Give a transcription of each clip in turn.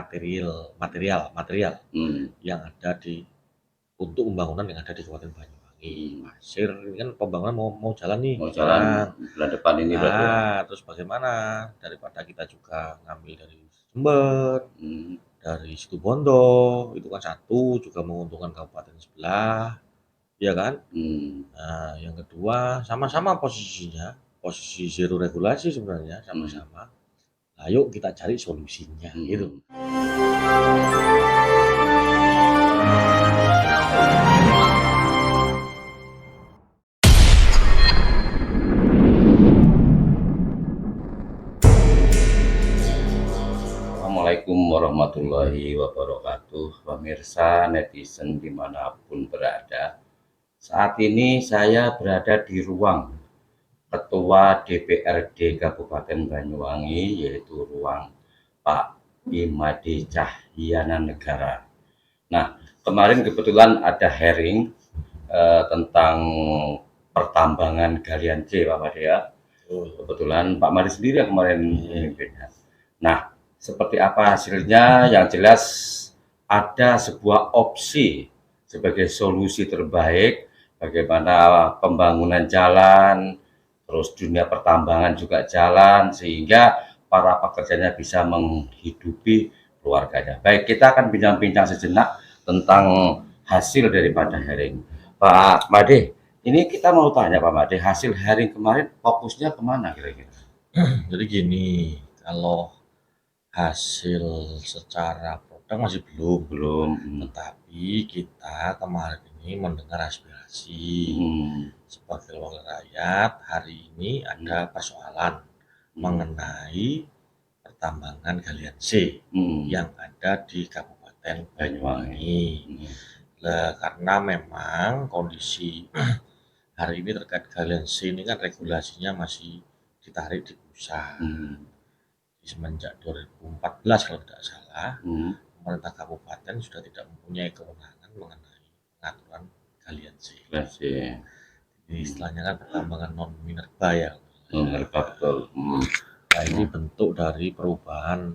material yang ada untuk pembangunan yang ada di Kabupaten Banyuwangi. Pasir ini kan pembangunan mau jalan nih, Mau jalan bulan depan ini berarti ya? terus bagaimana daripada kita juga ngambil dari Jember, dari Situbondo, itu kan satu juga menguntungkan kabupaten sebelah, ya kan? Nah, yang kedua sama-sama posisinya, posisi zero regulasi sebenarnya sama-sama. Nah, yuk kita cari solusinya gitu. Assalamualaikum warahmatullahi wabarakatuh, pemirsa netizen dimanapun berada. Saat ini saya berada di ruang Ketua DPRD Kabupaten Banyuwangi, yaitu ruang Pak Imade Cahyana Negara. Nah, kemarin kebetulan ada hearing tentang pertambangan galian C, Pak Made ya. Kebetulan Pak Made sendiri yang kemarin memimpinnya. Nah, seperti apa hasilnya? Yang jelas ada sebuah opsi sebagai solusi terbaik bagaimana pembangunan jalan, terus dunia pertambangan juga jalan, sehingga para pekerjanya bisa menghidupi keluarganya. Baik, kita akan bincang-bincang sejenak tentang hasil daripada hearing. Pak Made, ini kita mau tanya Pak Made, hasil hearing kemarin fokusnya kemana kira-kira? Jadi gini, kalau hasil secara produk masih belum, tetapi kita kemarin ini mendengar aspirasi sebagai wakil rakyat. Hari ini ada persoalan mengenai pertambangan galian C yang ada di Kabupaten Banyuwangi. Karena memang kondisi hari ini terkait galian C ini kan regulasinya masih ditarik di pusat. Semenjak 2014 kalau tidak salah, pemerintah kabupaten sudah tidak mempunyai kewenangan mengenai pengaturan galian C. Jadi istilahnya kan pertambangan non minerba ya. Betul. Nah, ini bentuk dari perubahan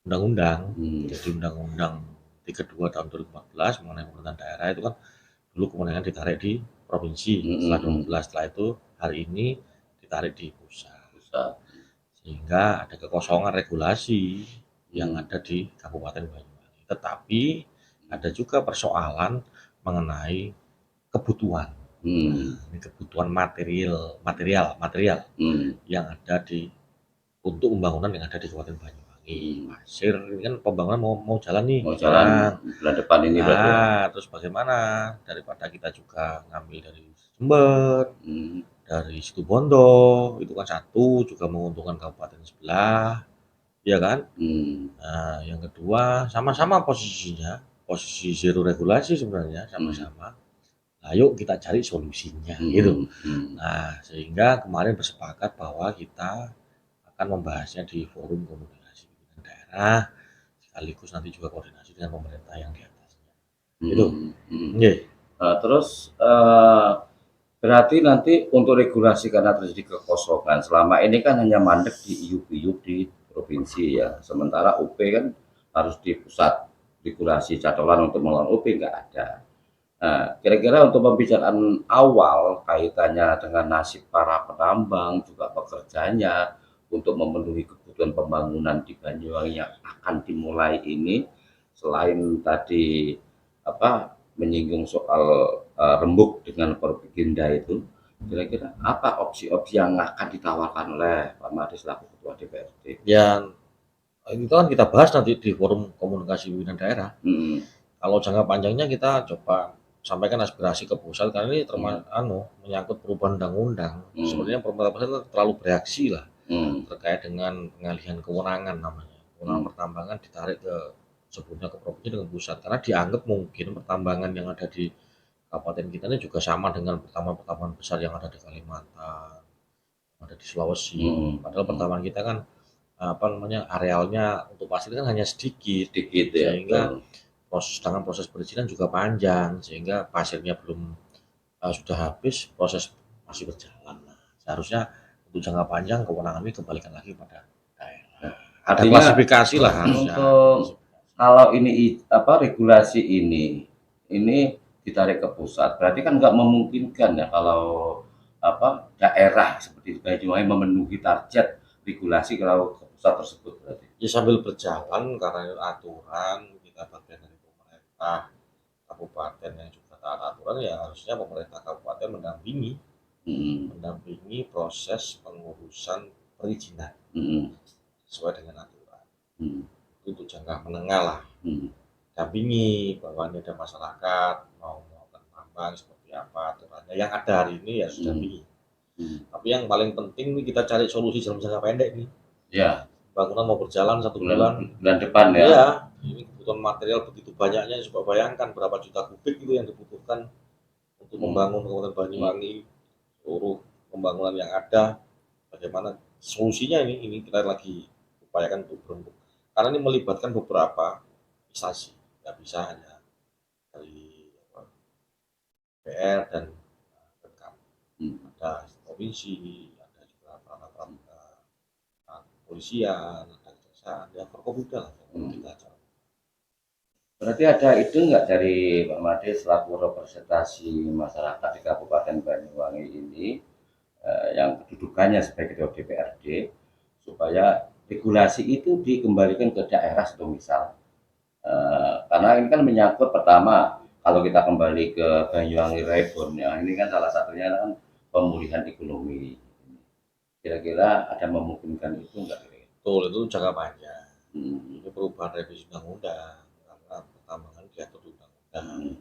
undang-undang. Jadi undang-undang 32 tahun 2014 mengenai pemerintahan daerah itu kan dulu kewenangan ditarik di provinsi. Setelah 2012, setelah itu hari ini ditarik di pusat. Sehingga ada kekosongan regulasi yang ada di Kabupaten Banyuwangi. Tetapi ada juga persoalan mengenai kebutuhan. Ini kebutuhan material yang ada untuk pembangunan yang ada di Kabupaten Banyuwangi. Pasir ini kan pembangunan mau jalan nih, mau jalan bulan depan ini berarti ya? Terus bagaimana daripada kita juga ngambil dari Jember, dari Situbondo, itu kan satu juga menguntungkan kabupaten sebelah, ya kan? Nah, yang kedua sama-sama posisinya, posisi zero regulasi sebenarnya sama-sama. Nah, yuk kita cari solusinya gitu. Nah, sehingga kemarin bersepakat bahwa kita akan membahasnya di forum komunikasi pimpinan daerah, sekaligus nanti juga koordinasi dengan pemerintah yang di atasnya. Gitu. Terus berarti nanti untuk regulasi karena terjadi kekosongan selama ini kan hanya mandek di iup-iup di provinsi ya, sementara UP kan harus di pusat, regulasi catolan untuk melawan UP nggak ada. Nah, kira-kira untuk pembicaraan awal kaitannya dengan nasib para penambang juga pekerjanya untuk memenuhi kebutuhan pembangunan di Banyuwangi yang akan dimulai ini, selain tadi menyinggung soal rembuk dengan Forpinda itu, kira-kira apa opsi-opsi yang akan ditawarkan oleh Pak Made selaku Ketua DPRD? Ya, itu kan kita bahas nanti di forum komunikasi pimpinan daerah. Kalau jangka panjangnya kita coba sampaikan aspirasi ke pusat, karena ini menyangkut perubahan undang-undang. Sebenarnya pemerintah pusat terlalu bereaksi lah terkait dengan pengalihan kewenangan namanya. Kewenangan pertambangan ditarik ke sebelumnya ke provinsi dengan pusat, karena dianggap mungkin pertambangan yang ada di kabupaten kita ini juga sama dengan pertambangan besar yang ada di Kalimantan, ada di Sulawesi. Padahal pertambangan kita kan arealnya untuk pasir kan hanya sedikit ya, sehingga proses perizinan juga panjang, sehingga pasirnya belum sudah habis, proses masih berjalan. Nah, seharusnya untuk jangka panjang kewenangan ini kembalikan lagi pada daerah. Ada Artinya klasifikasi lah harusnya. untuk kalau ini regulasi ini ditarik ke pusat, berarti kan nggak memungkinkan ya kalau daerah seperti Banyuwangi memenuhi target regulasi kalau ke pusat tersebut berarti. Ya sambil berjalan karena itu aturan kita bagian dari pemerintah kabupaten yang juga taat aturan ya harusnya pemerintah kabupaten mendampingi proses pengurusan perizinan sesuai dengan aturan. Itu untuk jangka menengah lah. Dampingi bahwa ini ada masyarakat mau melakukan tambang seperti apa aturannya yang ada hari ini ya sudah dampingi. Tapi yang paling penting nih kita cari solusi dalam jangka pendek nih. Ya. Bangunan mau berjalan 1 bulan depan ya. Iya, ini kebutuhan material begitu banyaknya, coba bayangkan berapa juta kubik itu yang dibutuhkan untuk membangun Kabupaten Banyuwangi, seluruh pembangunan yang ada, bagaimana solusinya ini kita lagi upayakan untuk berembuk. Karena ini melibatkan beberapa instansi, nggak bisa hanya dari DPR dan Pemkab. Ada provinsi, ada juga perangkat kepolisian, ada kejaksaan, ya Forkopimda lah yang kita acara. Berarti ada itu nggak dari Pak Made selaku representasi masyarakat di Kabupaten Banyuwangi ini yang kedudukannya sebagai ketua DPRD supaya regulasi itu dikembalikan ke daerah semisal karena ini kan menyangkut pertama kalau kita kembali ke Banyuwangi Reborn ya ini kan salah satunya kan pemulihan ekonomi. Kira-kira ada memungkinkan itu enggak? Betul, itu jangka panjang. Ini perubahan revisi undang-undang karena pertambangan diatur di undang-undang.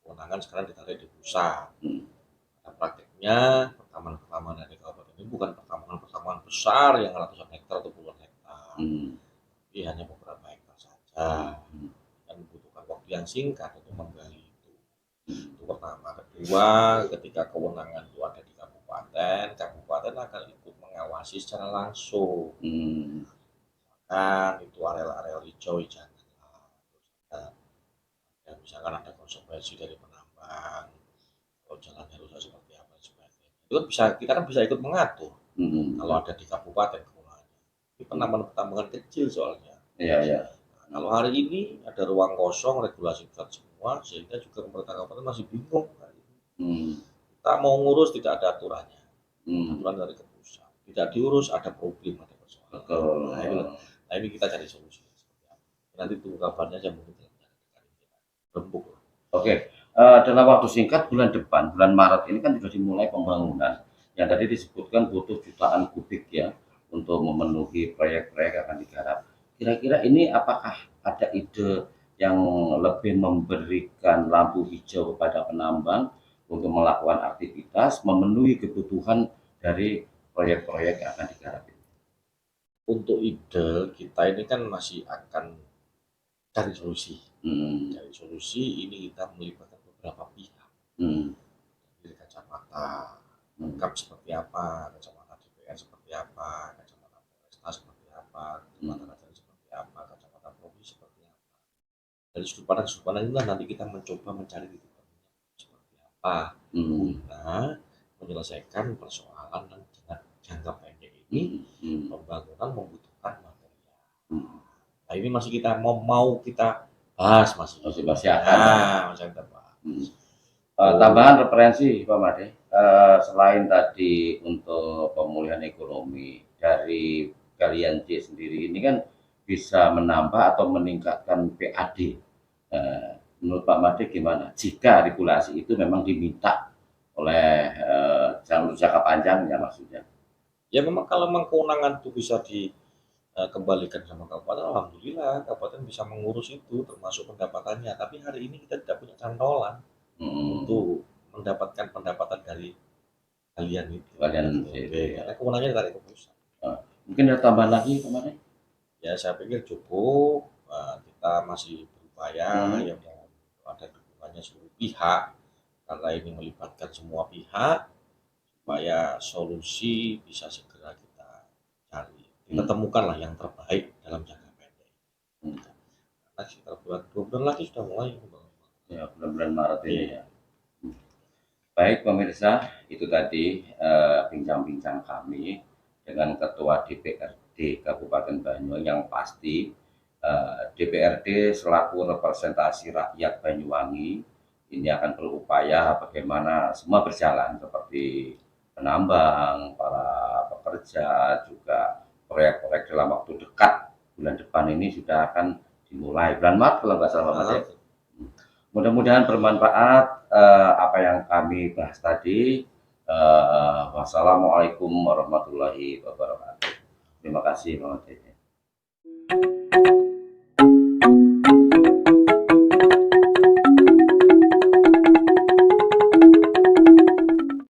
Kewenangan sekarang ditarik di pusat. Nah, prakteknya pertambangan dari kabupaten ini bukan pertambangan besar yang ratusan hektar atau puluhan hektar. Tapi hanya beberapa hektar saja. Dan membutuhkan waktu yang singkat untuk menggali itu. Itu pertama. Kedua, ketika kewenangan itu ada di kabupaten akan ikut mengawasi secara langsung. Kan itu areal-areal hijau janganlah. Ya, misalkan ada konsekuensi dari penambang, kalau jalannya rusak seperti apa sebagainya. Itu kan kita kan bisa ikut mengatur. Kalau ada di kabupaten kewenangannya. Ini penambangan kecil soalnya. Iya. Nah, kalau hari ini ada ruang kosong, regulasi pusat semua, sehingga juga pemerintah kabupaten masih bingung. Kita mau ngurus tidak ada aturannya. Aturan dari ke pusat. Tidak diurus ada problem, ada persoalan. Nah, ini kita cari solusi. Nanti tunggu kabarnya aja mungkin rembuk. Oke, dalam waktu singkat bulan depan, bulan Maret ini kan sudah dimulai pembangunan. Yang tadi disebutkan butuh jutaan kubik ya untuk memenuhi proyek-proyek akan digarap. Kira-kira ini apakah ada ide yang lebih memberikan lampu hijau kepada penambang untuk melakukan aktivitas memenuhi kebutuhan dari proyek-proyek yang akan digarap ini? Untuk ide kita ini kan masih akan cari solusi. Cari solusi ini kita melibatkan beberapa pihak. Dari kacamata Pemkab seperti apa, kacamata DPR seperti apa, kacamata Polresta seperti apa, kacamata seperti apa, kacamata provinsi seperti apa. Dari sudut pandang inilah nanti kita mencoba mencari titik temunya seperti apa guna menyelesaikan persoalan yang dengan jangka pendek ini. Pembangunan membutuhkan material. Nah, ini masih kita mau kita bahas masih akan kita bahas. Tambahan referensi Pak Made, selain tadi untuk pemulihan ekonomi dari kalian C sendiri ini kan bisa menambah atau meningkatkan PAD. Menurut Pak Made gimana? Jika regulasi itu memang diminta oleh jangka panjangnya maksudnya. Ya memang kalau memang kewenangan itu bisa dikembalikan sama kabupaten, alhamdulillah kabupaten bisa mengurus itu termasuk pendapatannya. Tapi hari ini kita tidak punya cantolan untuk mendapatkan pendapatan dari kalian itu. Karena kewenangannya ditarik ke pusat. Mungkin ada tambahan lagi kemarin? Ya saya pikir cukup. Kita masih berupaya yang mau ada dukungannya seluruh pihak karena ini melibatkan semua pihak supaya solusi bisa segera kita cari. Kita temukanlah yang terbaik dalam jangka pendek. Karena sekitar dua bulan lagi sudah mulai. Ya, bulan Maret ini ya. Baik pemirsa, itu tadi bincang-bincang kami dengan Ketua DPRD di Kabupaten Banyuwangi. Yang pasti DPRD selaku representasi rakyat Banyuwangi ini akan berupaya bagaimana semua berjalan seperti penambang, para pekerja, juga proyek-proyek dalam waktu dekat bulan depan ini sudah akan dimulai. Bulan Maret kalau nggak salah Mas ya. Mudah-mudahan bermanfaat apa yang kami bahas tadi. Wassalamualaikum warahmatullahi wabarakatuh. Terima kasih, Pak.